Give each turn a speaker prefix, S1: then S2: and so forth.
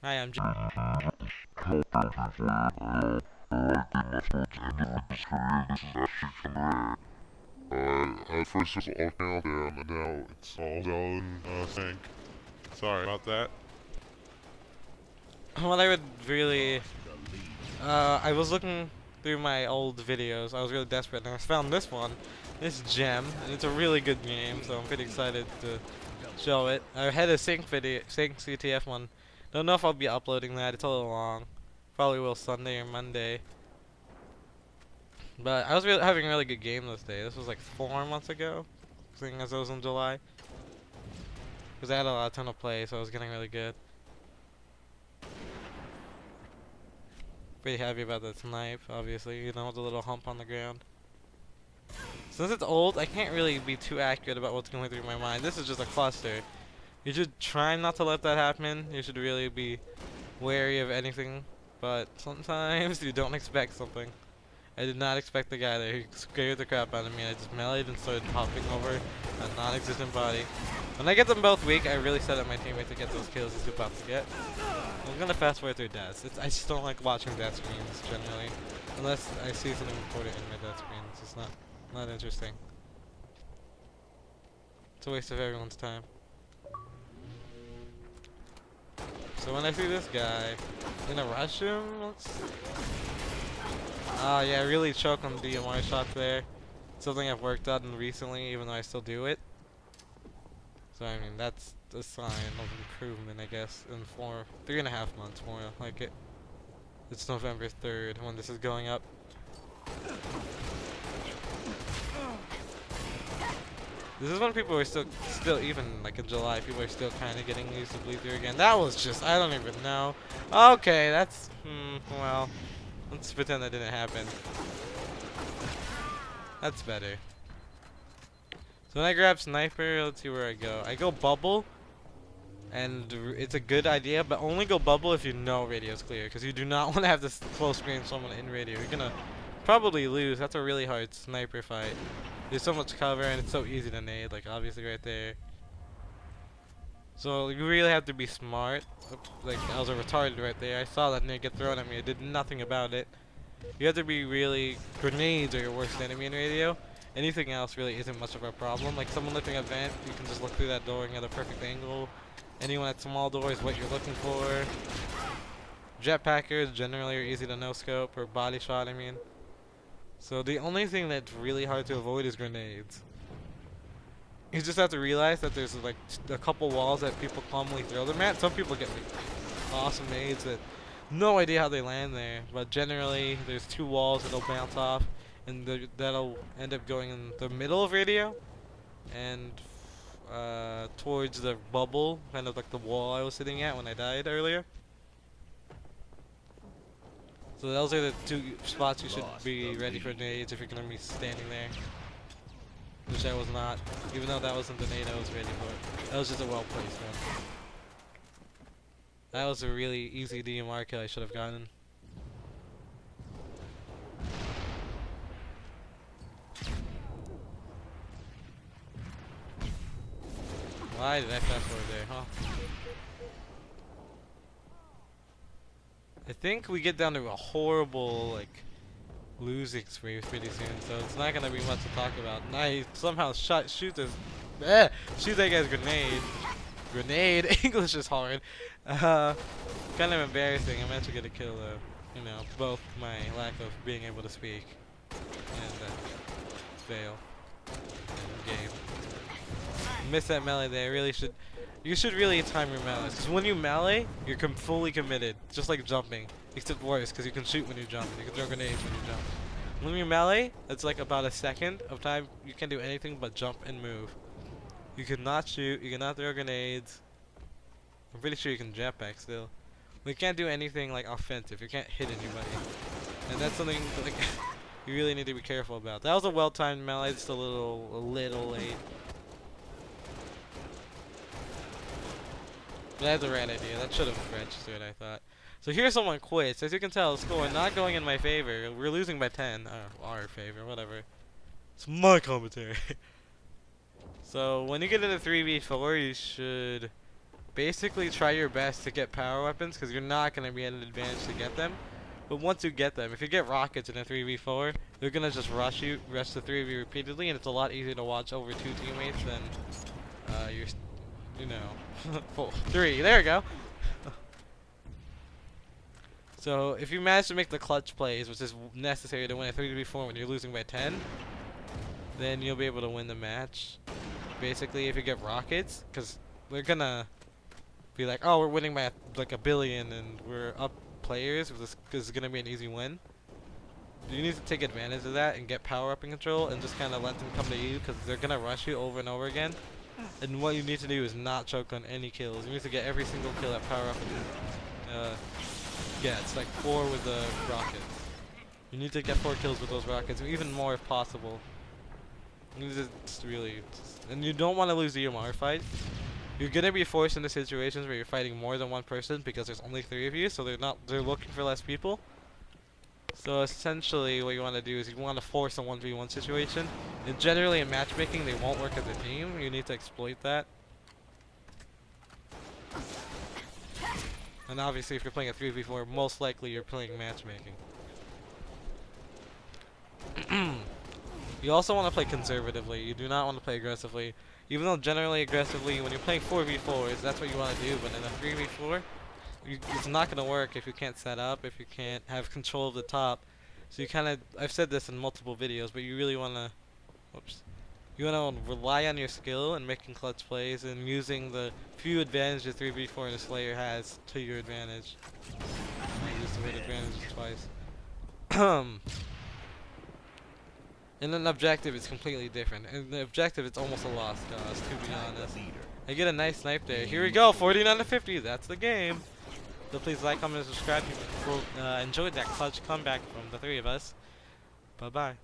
S1: Hi, I'm J.
S2: At first it was all out there, and now it's all done, sync. Sorry about that.
S1: What I would really, I was looking through my old videos. I was really desperate, and I found this gem, and it's a really good game. So I'm pretty excited to show it. I had a sync CTF one. Don't know if I'll be uploading that. It's a little long. Probably will Sunday or Monday. But I was having a really good game this day. This was like 4 months ago, seeing as it was in July. Because I had a ton of play, so I was getting really good. Pretty happy about the snipe, obviously, you know, with the little hump on the ground. Since it's old, I can't really be too accurate about what's going through my mind. This is just a cluster. You should try not to let that happen. You should really be wary of anything. But sometimes you don't expect something. I did not expect the guy there. He scared the crap out of me. I just meleeed and started hopping over a non-existent body. When I get them both weak, I really set up my teammate to get those kills he's about to get. I'm gonna fast forward through deaths. I just don't like watching death screens generally, unless I see something important in my death screen. It's just not interesting. It's a waste of everyone's time. So when I see this guy, I'm gonna rush him. Yeah, I really choke on DMR shots there. Something I've worked on recently, even though I still do it. So I mean, that's a sign of improvement, I guess, in 3.5 months more like it. It's November 3rd when this is going up. This is when people are still even like in July, people are still kind of getting used to bleed through again. That was just, I don't even know. Okay, that's, well, let's pretend that didn't happen. That's better. So when I grab sniper, let's see where I go. I go bubble, and it's a good idea, but only go bubble if you know radio's clear, because you do not want to have this close range someone in radio. You're gonna probably lose. That's a really hard sniper fight. There's so much cover, and it's so easy to nade, like obviously right there. So you really have to be smart. Like, I was a retarded right there. I saw that nade get thrown at me. I did nothing about it. You have to be really... Grenades are your worst enemy in radio. Anything else really isn't much of a problem. Like someone lifting a vent, you can just look through that door and get a perfect angle. Anyone at small door is what you're looking for. Jetpackers generally are easy to no-scope, or body shot, I mean. So the only thing that's really hard to avoid is grenades. You just have to realize that there's like a couple walls that people commonly throw them at. Some people get like awesome nades that no idea how they land there, but generally there's 2 walls that'll bounce off, and that'll end up going in the middle of radio, and towards the bubble, kind of like the wall I was sitting at when I died earlier. So those are the 2 spots you should be ready for nades if you're gonna be standing there. Which I was not, even though that wasn't the nade I was ready for. That was just a well placed one. That was a really easy DMR kill I should have gotten. Why did I fast forward there, huh? I think we get down to a horrible, like, losing spree pretty soon, so it's not gonna be much to talk about. And I somehow shoot that guy's grenade. Grenade! English is hard. Kind of embarrassing. I managed to get a kill though. You know, both my lack of being able to speak and fail in game. Miss that melee there. You should really time your melee, because when you melee, you're fully committed, just like jumping, except worse, because you can shoot when you jump, and you can throw grenades when you jump. When you melee, it's like about a second of time. You can't do anything but jump and move. You cannot shoot. You cannot throw grenades. I'm pretty sure you can jetpack still. We can't do anything like offensive. You can't hit anybody, and that's something like you really need to be careful about. That was a well-timed melee. Just a little late. That's a rad idea. That should have registered, I thought. So here someone quits. As you can tell, score not going in my favor. We're losing by 10. Our favor, whatever. It's my commentary. So when you get into 3v4, you should basically try your best to get power weapons because you're not going to be at an advantage to get them. But once you get them, if you get rockets in a 3v4, they're going to just rush the three of you repeatedly, and it's a lot easier to watch over two teammates than you know, three. There we go. So if you manage to make the clutch plays, which is necessary to win a 3v4 when you're losing by 10, then you'll be able to win the match. Basically, if you get rockets, because they're gonna be like, oh, we're winning by like 1 billion and we're up players, this is gonna be an easy win. You need to take advantage of that and get power up in control and just kind of let them come to you because they're gonna rush you over and over again. And what you need to do is not choke on any kills. You need to get every single kill at power up and yeah, it's like 4 with the rockets. You need to get 4 kills with those rockets, or even more if possible. You need to just really, and you don't want to lose the EMR fight. You're gonna be forced into situations where you're fighting more than one person because there's only 3 of you, so they're looking for less people. So essentially, what you want to do is you want to force a 1v1 situation. And generally, in matchmaking, they won't work as a team. You need to exploit that. And obviously, if you're playing a 3v4, most likely you're playing matchmaking. You also want to play conservatively. You do not want to play aggressively. Even though generally aggressively, when you're playing 4v4s, that's what you want to do. But in a 3v4, it's not going to work if you can't set up, if you can't have control of the top. So you kind of, I've said this in multiple videos, but you really want to, you want to rely on your skill and making clutch plays and using the few advantages 3v4 and a Slayer has to your advantage. I used the word advantage twice. In an objective, it's completely different. In the objective, it's almost a lost cause, to be honest. I get a nice snipe there. Here we go, 49 to 50. That's the game. So please like, comment, and subscribe if you enjoyed that clutch comeback from the 3 of us. Bye-bye.